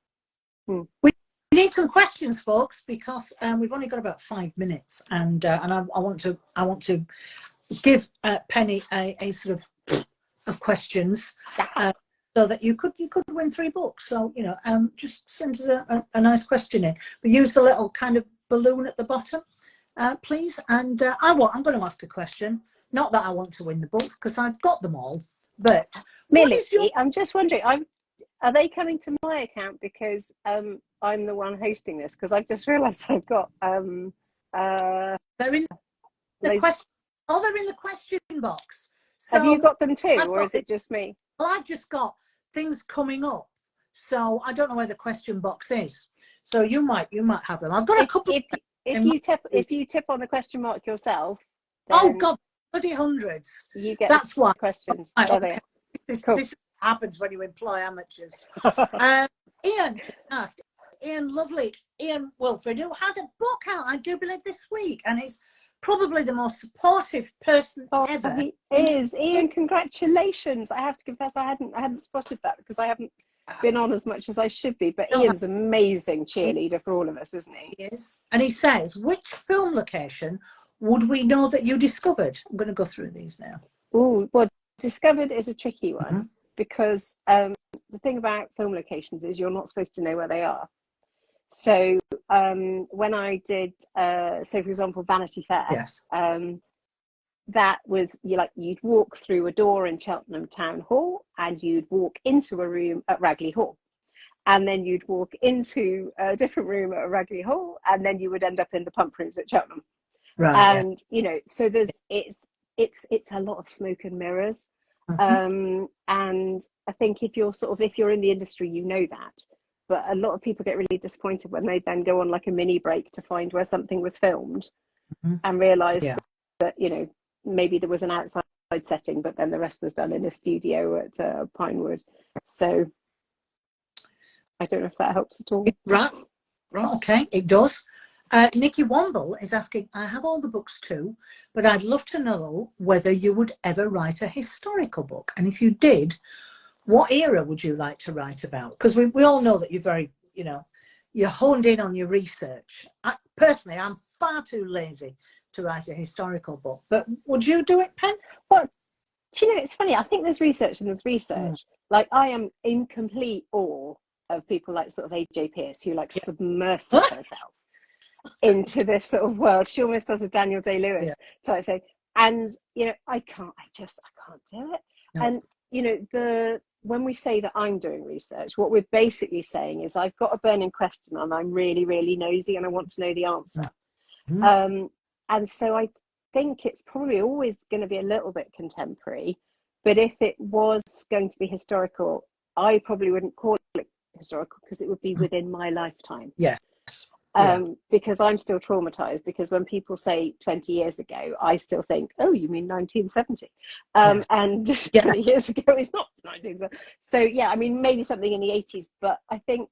we need some questions, folks, because we've only got about 5 minutes, and I want to give Penny a sort of questions, so that you could win 3 books. So just send us a nice question in, but use the little kind of balloon at the bottom, please. And I'm going to ask a question. Not that I want to win the books, because I've got them all. But Millie, I'm just wondering, are they coming to my account because I'm the one hosting this? Because I've just realised I've got they're in the question. Oh, they're in the question box. So have you got them too, or is it just me? Well, I've just got things coming up, so I don't know where the question box is. So you might have them. I've got a couple. If you tip on the question mark yourself. Oh God, bloody hundreds. You get that's why questions. Okay. This happens when you employ amateurs. Ian asked, Ian Wilfred, who had a book out, I do believe, this week, and he's probably the most supportive person ever. He is. Ian, congratulations. I have to confess, I hadn't spotted that, because I haven't been on as much as I should be, but No, Ian's an amazing he cheerleader for all of us, isn't he? is. And he says, which film location would we know that you discovered? I'm going to go through these now. Oh, well, discovered is a tricky one Mm-hmm. because the thing about film locations is you're not supposed to know where they are. So when I did, so for example, Vanity Fair, Yes. that was you'd walk through a door in Cheltenham Town Hall and you'd walk into a room at Ragley Hall. And then you'd walk into a different room at Ragley Hall, and then you would end up in the pump rooms at Cheltenham. Right. And so it's a lot of smoke and mirrors. Mm-hmm. And I think if you're in the industry, you know that. But a lot of people get really disappointed when they then go on like a mini break to find where something was filmed, Mm-hmm. and realise that maybe there was an outside setting, but then the rest was done in a studio at Pinewood. So I don't know if that helps at all. Right, okay, it does. Nikki Womble is asking, I have all the books too, but I'd love to know whether you would ever write a historical book. And if you did, what era would you like to write about? Because we all know that you're very, you're honed in on your research. Personally, I'm far too lazy to write a historical book, but would you do it, Pen? Well, it's funny. I think there's research and there's research. Like I am in complete awe of people like sort of AJ Pearce who submerses herself into this sort of world. She almost does a Daniel Day-Lewis type thing. And, I can't do it. No. And, when we say that I'm doing research, what we're basically saying is I've got a burning question and I'm really, really nosy and I want to know the answer. Mm-hmm. And so I think it's probably always going to be a little bit contemporary, but if it was going to be historical, I probably wouldn't call it historical because it would be within my lifetime. Yes. Because I'm still traumatized, because when people say 20 years ago, I still think, oh, you mean 1970? And 20 years ago is not 1970. So yeah, I mean, maybe something in the 80s, but I think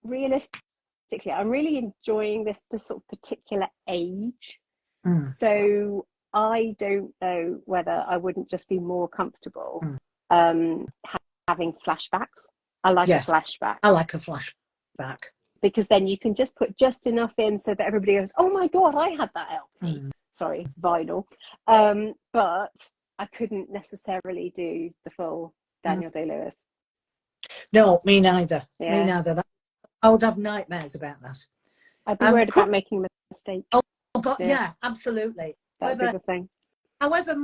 realistically, I'm really enjoying this sort of particular age. So I don't know whether I wouldn't just be more comfortable having flashbacks. I like a flashback. I like a flashback. Because then you can just put just enough in so that everybody goes, oh my God, I had that LP. Sorry, vinyl. But I couldn't necessarily do the full Daniel Day-Lewis. No, me neither. Me neither. I would have nightmares about that. I'd be worried about making a mistake. Oh God, yeah, absolutely. That'd be the thing. However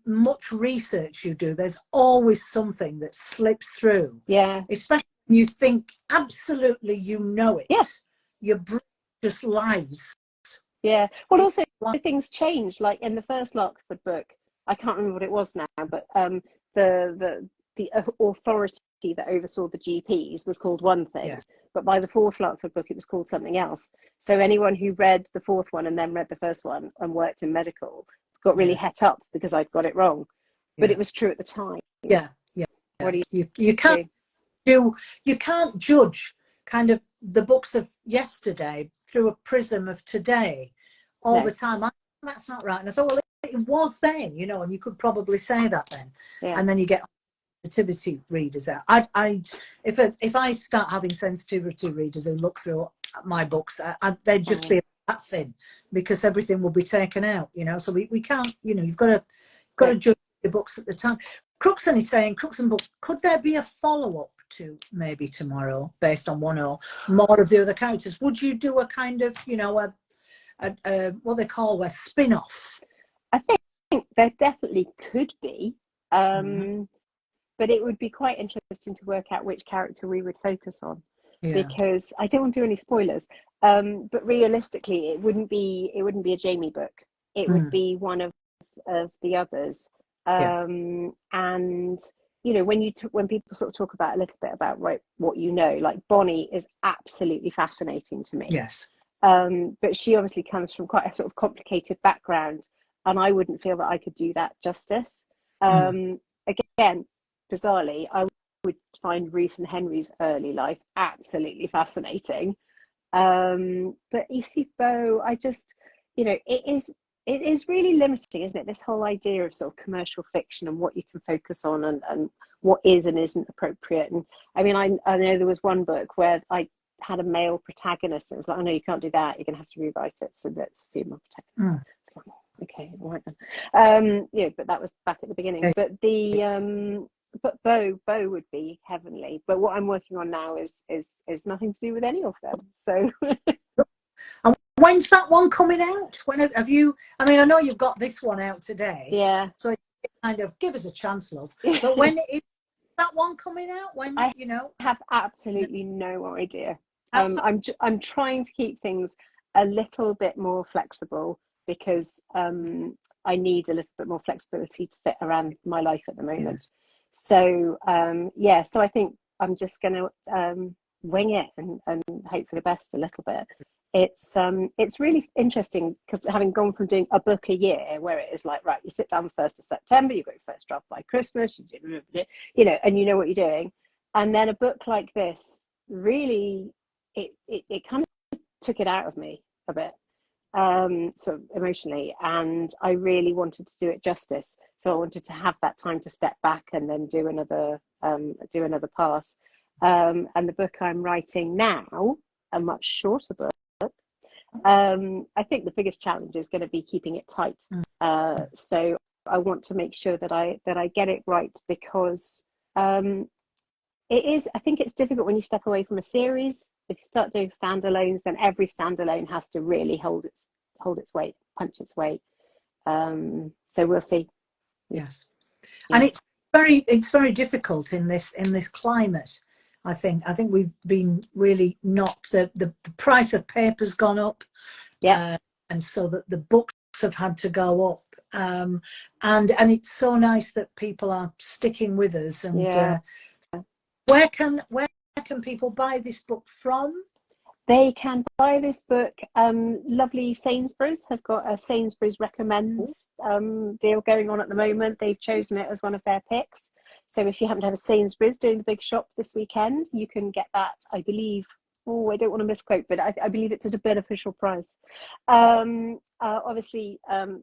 much research you do, there's always something that slips through. Yeah. Especially when you think absolutely you know it. Yeah. Your brain just lies. Yeah. Well, also things change. Like in the first Larkford book, I can't remember what it was now, but the authority that oversaw the GPs was called one thing, but by the fourth Larkford book, it was called something else. So anyone who read the fourth one and then read the first one and worked in medical got really het up because I'd got it wrong, but it was true at the time. What do you can't do? You can't judge kind of the books of yesterday through a prism of today all the time. That's not right. And I thought, well, it was then, and you could probably say that then, and then you get sensitivity readers out. If I start having sensitivity readers who look through my books, they'd just be that thin because everything will be taken out. So we can't. You've got to judge the books at the time. Cruxon is saying, Cruxon book, could there be a follow-up to Maybe Tomorrow based on one or more of the other characters? Would you do a kind of what they call a spin-off? I think there definitely could be. But it would be quite interesting to work out which character we would focus on, because I don't want to do any spoilers. But realistically, it wouldn't be a Jamie book. It would be one of the others. And when people sort of talk about a little bit about what like Bonnie is absolutely fascinating to me. Yes. But she obviously comes from quite a sort of complicated background, and I wouldn't feel that I could do that justice. Again, bizarrely, I would find Ruth and Henry's early life absolutely fascinating. But Yusuf Bow, I just, it is really limiting, isn't it? This whole idea of sort of commercial fiction and what you can focus on and what is and isn't appropriate. And I mean, I know there was one book where I had a male protagonist, and it was like, oh no, you can't do that, you're gonna have to rewrite it so that's female protagonist. Like, okay, all right then. Yeah, but that was back at the beginning. But the but Bo would be heavenly. But what I'm working on now is nothing to do with any of them. So and when's that one coming out? When have you, I mean, I know you've got this one out today. Yeah. So kind of give us a chance, love. But when is that one coming out? When, I you know? have absolutely no idea. I'm trying to keep things a little bit more flexible because I need a little bit more flexibility to fit around my life at the moment. Yes. So yeah, so I think I'm just going to wing it and hope for the best a little bit. It's really interesting because having gone from doing a book a year where it is like, right, you sit down the 1st of September, you've got your first draft by Christmas, you know, and you know what you're doing. And then a book like this, really, it kind of took it out of me a bit, sort of emotionally, and I really wanted to do it justice. So I wanted to have that time to step back and then do another pass. And the book I'm writing now, a much shorter book, I think the biggest challenge is going to be keeping it tight. So I want to make sure that I get it right, because I think it's difficult when you step away from a series. If you start doing standalones, then every standalone has to really hold its weight, punch its weight. So we'll see. Yes, yeah. And it's very difficult in this climate. I think we've been really not, the price of paper's gone up, yeah, and so that the books have had to go up, and it's so nice that people are sticking with us. And yeah. Where can people buy this book from? They can buy this book. Lovely Sainsbury's have got a Sainsbury's Recommends deal going on at the moment. They've chosen it as one of their picks. So if you happen to have a Sainsbury's doing the big shop this weekend, you can get that, I believe. Oh, I don't want to misquote, but I believe it's at a beneficial price. Obviously,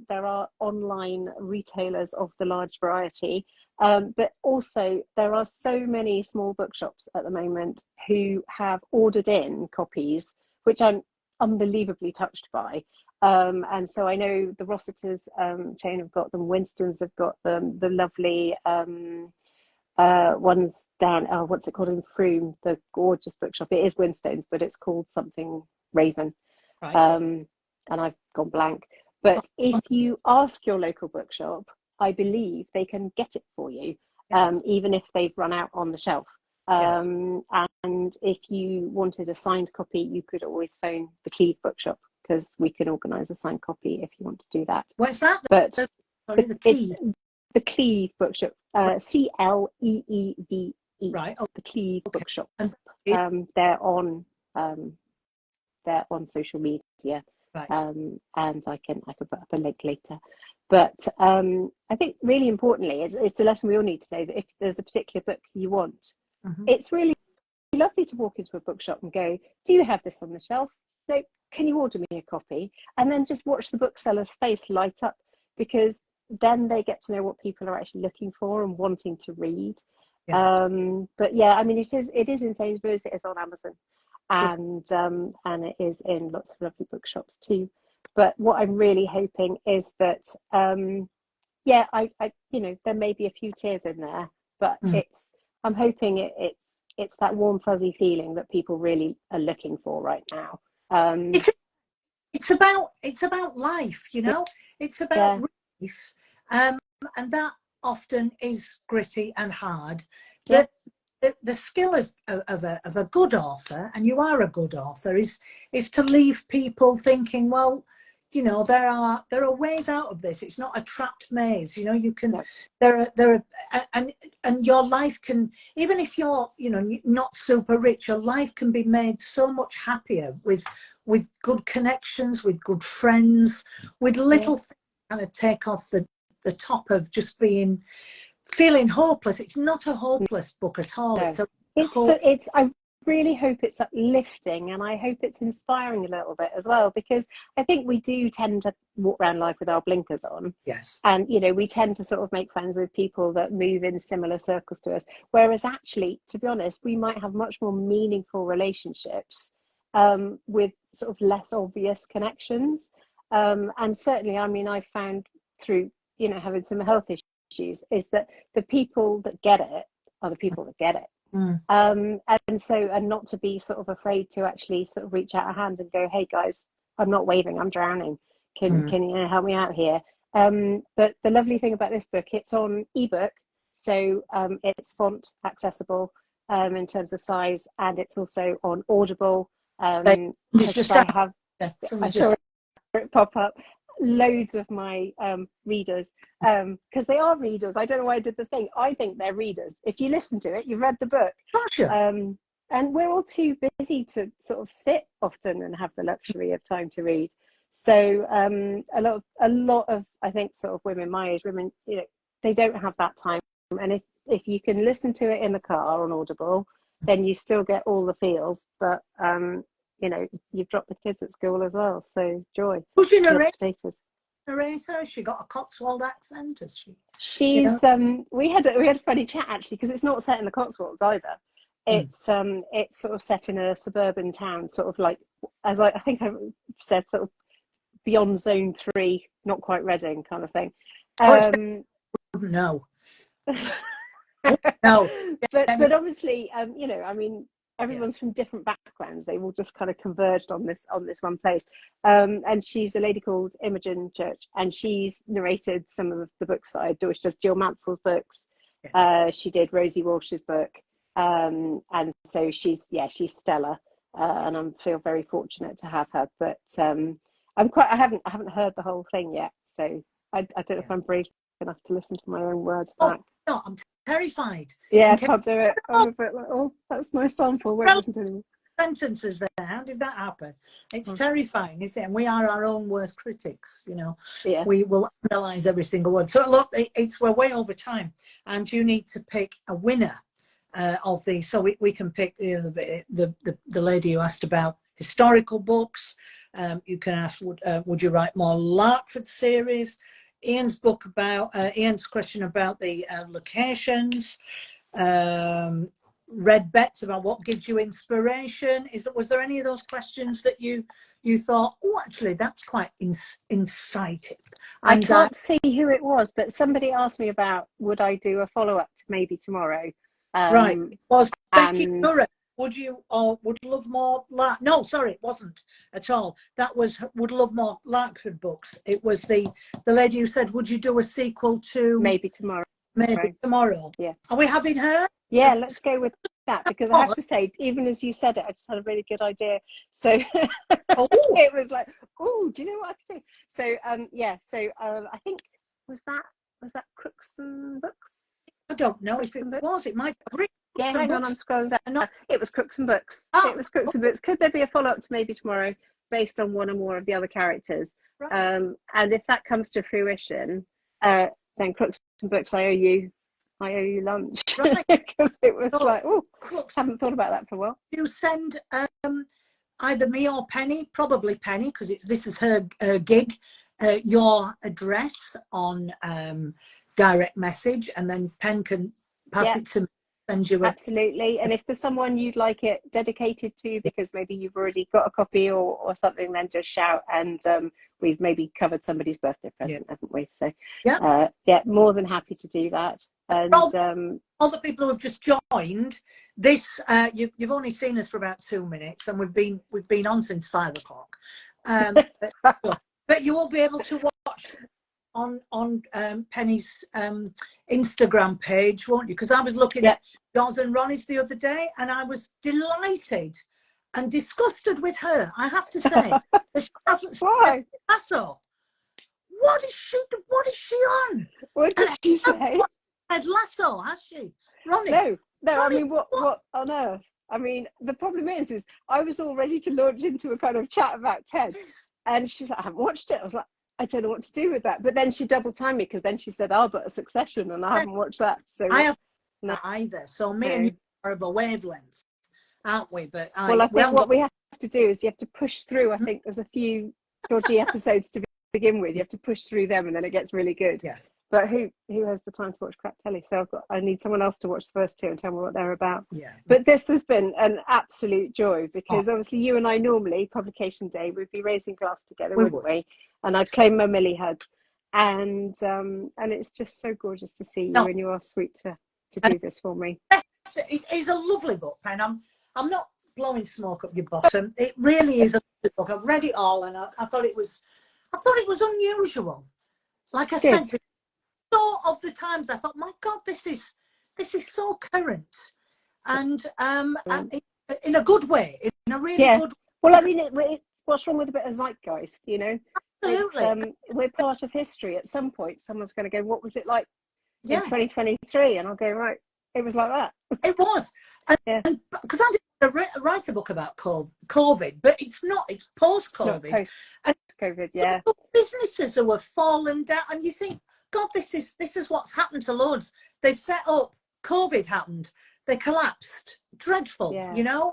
there are online retailers of the large variety, but also there are so many small bookshops at the moment who have ordered in copies, which I'm unbelievably touched by. And so I know the Rossiter's chain have got them, Winston's have got them, the lovely one's down, what's it called in Frome, the gorgeous bookshop. It is Winston's, but it's called something Raven. Right. And I've gone blank. But if you ask your local bookshop, I believe they can get it for you, yes. Even if they've run out on the shelf. Yes. And if you wanted a signed copy, you could always phone the Cleeve bookshop, because we can organise a signed copy if you want to do that. Where's that? But the Cleeve? The Cleeve bookshop, CLEEVE. Right. Oh, the Cleeve bookshop. They're on social media. Right. And I can put up a link later. But I think really importantly, it's a lesson we all need to know, that if there's a particular book you want, it's really lovely to walk into a bookshop and go, do you have this on the shelf? No, can you order me a copy? And then just watch the bookseller's face light up, because then they get to know what people are actually looking for and wanting to read. Yes. But yeah, I mean, it is in Sainsbury's, it is on Amazon, and it is in lots of lovely bookshops too. But what I'm really hoping is that yeah, I you know, there may be a few tears in there, but I'm hoping it's that warm fuzzy feeling that people really are looking for right now. It's about life, you know. It's about life, and that often is gritty and hard. But the skill of a good author, and you are a good author, is to leave people thinking, well, you know, there are ways out of this. It's not a trapped maze. You know, you can there are and your life can, even if you're, you know, not super rich, your life can be made so much happier with good connections, with good friends, with little things kind of take off the top of just feeling hopeless. It's not a hopeless book at all. No. I really hope it's uplifting, and I hope it's inspiring a little bit as well, because I think we do tend to walk around life with our blinkers on. Yes. And, you know, we tend to sort of make friends with people that move in similar circles to us. Whereas actually, to be honest, we might have much more meaningful relationships with sort of less obvious connections. And certainly, I mean, I found through, you know, having some health issues, is that the people that get it are the people that get it. And not to be sort of afraid to actually sort of reach out a hand and go, hey guys, I'm not waving, I'm drowning. Can you help me out here? But the lovely thing about this book, it's on ebook, so it's font accessible in terms of size, and it's also on Audible. I saw it pop up. Loads of my readers, because they are readers. I don't know why I did the thing. I think they're readers. If you listen to it, you've read the book. Gotcha. And we're all too busy to sort of sit often and have the luxury of time to read. So a lot of I think sort of women my age, women, you know, they don't have that time. And if you can listen to it in the car on Audible, then you still get all the feels. But you know, you've dropped the kids at school as well, so joy. Who's your narrator? She got a Cotswold accent, has she? She's we had a funny chat actually, because it's not set in the Cotswolds either. It's sort of set in a suburban town, sort of like, as I think I said, sort of beyond Zone 3, not quite Reading kind of thing. No. No. But obviously, you know, I mean, everyone's from different backgrounds. They've all just kind of converged on this one place. And she's a lady called Imogen Church, and she's narrated some of the books that I do. She does Jill Mansell's books. She did Rosie Walsh's book. And so she's stellar. And I feel very fortunate to have her. But I haven't heard the whole thing yet. So I don't know if I'm brave enough to listen to my own words back. No, I'm terrified. Yeah, I can't do it. I'm a bit like, oh, that's my sample. Won't listen to anymore. Sentences there. How did that happen? It's terrifying, isn't it? And we are our own worst critics, you know. Yeah. We will analyse every single word. So look, we're way over time, and you need to pick a winner of these. So we can pick, you know, the lady who asked about historical books. You can ask, would you write more Larkford series? Ian's question about the locations. Red Bets about what gives you inspiration. Was there any of those questions that you thought, oh, actually that's quite inciting? I can't see who it was, but somebody asked me about, would I do a follow-up to Maybe Tomorrow? Right. Was Becky Durrett, would love more no, sorry, it wasn't at all. That was would love more Larkford books. It was the lady who said, would you do a sequel to Maybe Tomorrow? Maybe Tomorrow. Yeah. Are we having her? Yeah, let's go with that, because I have to say, even as you said it, I just had a really good idea. So it was like, oh, do you know what I could do? So I think was that Crooks and Books? I don't know if it was. It might have. Yeah, hang on, I'm scrolling down. It was Crooks and Books. It was Crooks and Books. Could there be a follow-up to Maybe Tomorrow based on one or more of the other characters? Right. And if that comes to fruition, then Crooks and Books, I owe you lunch. Right. Because it was like, oh, Crooks. Haven't thought about that for a while. You send either me or Penny, probably Penny, because this is her gig, your address on direct message, and then Pen can pass it to me. Absolutely. And if there's someone you'd like it dedicated to, because maybe you've already got a copy or something, then just shout, and we've maybe covered somebody's birthday present, haven't we? So more than happy to do that. And all the people who have just joined this, you've only seen us for about 2 minutes, and we've been on since 5 o'clock. But you will be able to watch on Penny's Instagram page, won't you? Because I was looking at yours and Ronnie's the other day, and I was delighted and disgusted with her, I have to say, that she hasn't seen Lasso. What is she on? What did she say? Ted Lasso, has she? Ronnie? No, Ronnie, I mean, what on earth? I mean, the problem is I was all ready to launch into a kind of chat about Ted, and she was like, I haven't watched it. I was like, I don't know what to do with that. But then she double timed me, because then she said, but a Succession, and I haven't watched that. So I have not either. So me and you are of a wavelength. aren't we? But well, I we think haven't what got. we have to do is you have to push through. I think there's a few dodgy episodes to begin with. You have to push through them, and then it gets really good. Yes. But who has the time to watch crap telly? So I need someone else to watch the first two and tell me what they're about. Yeah. But this has been an absolute joy, because obviously you and I normally, publication day, we'd be raising glass together, wouldn't we? And I'd claim my Millie hug. And it's just so gorgeous to see you, and you are sweet to do this for me. It is a lovely book, Pen. I'm not blowing smoke up your bottom. It really is a lovely book. I've read it all, and I thought it was unusual. Like I said, so of the times I thought, my God, this is so current, and in a good way, in a really good way. Well, I mean, what's wrong with a bit of zeitgeist, you know? Absolutely. We're part of history. At some point, someone's going to go, what was it like in 2023? And I'll go, right, it was like that. It was. And because I didn't write a book about COVID, but it's not. It's post-COVID. Post-COVID, yeah. Businesses who have fallen down, and you think, God, this is what's happened to loads. They set up, COVID happened, they collapsed. Dreadful, you know.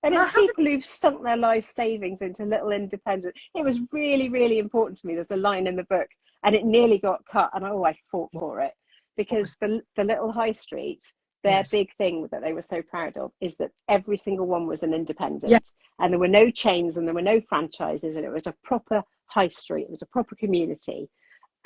And it's people who've sunk their life savings into little independent. It was really, really important to me. There's a line in the book, and it nearly got cut, and I fought for it, because the little high street, their big thing that they were so proud of is that every single one was an independent, and there were no chains and there were no franchises, and it was a proper high street. It was a proper community.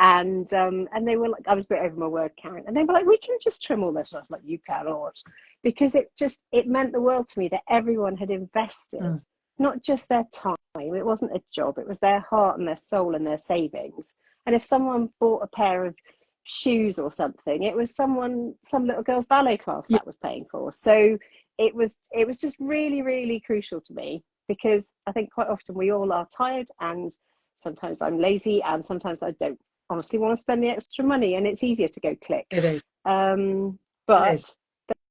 And they were like, I was a bit over my word, Karen, and they were like, we can just trim all this. I was like, you cannot, because it meant the world to me that everyone had invested not just their time. It wasn't a job, it was their heart and their soul and their savings. And if someone bought a pair of shoes or something, it was some little girl's ballet class that was paying for. So it was just really, really crucial to me, because I think quite often we all are tired, and sometimes I'm lazy, and sometimes I don't honestly want to spend the extra money, and it's easier to go click. It is. But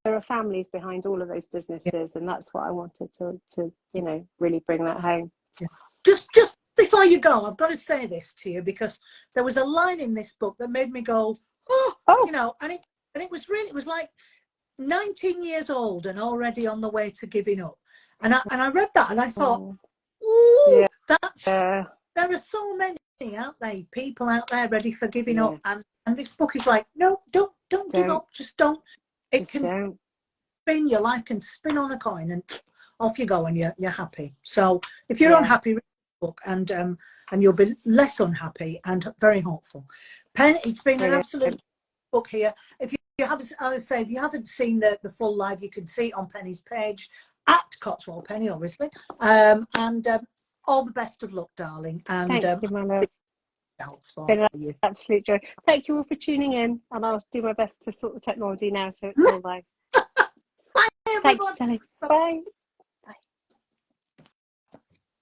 there are families behind all of those businesses, and that's what I wanted to really bring that home. Just before you go, I've got to say this to you, because there was a line in this book that made me go, you know, and it was like 19 years old and already on the way to giving up. And I read that, and I thought, there are so many out there, people out there ready for giving up, and this book is like, no, don't give up, just don't. It can spin, your life can spin on a coin, and off you go, and you're happy. So if you're unhappy, read the book, and you'll be less unhappy and very hopeful. Pen, it's been an absolute book here. If you haven't, I would say, if you haven't seen the full live, you can see it on Penny's page at Cotswold Penny, obviously. All the best of luck, darling. And thank you, my love. It's been an absolute joy. Thank you all for tuning in, and I'll do my best to sort the technology now so it's all live. Bye, everyone. Thanks, Bye.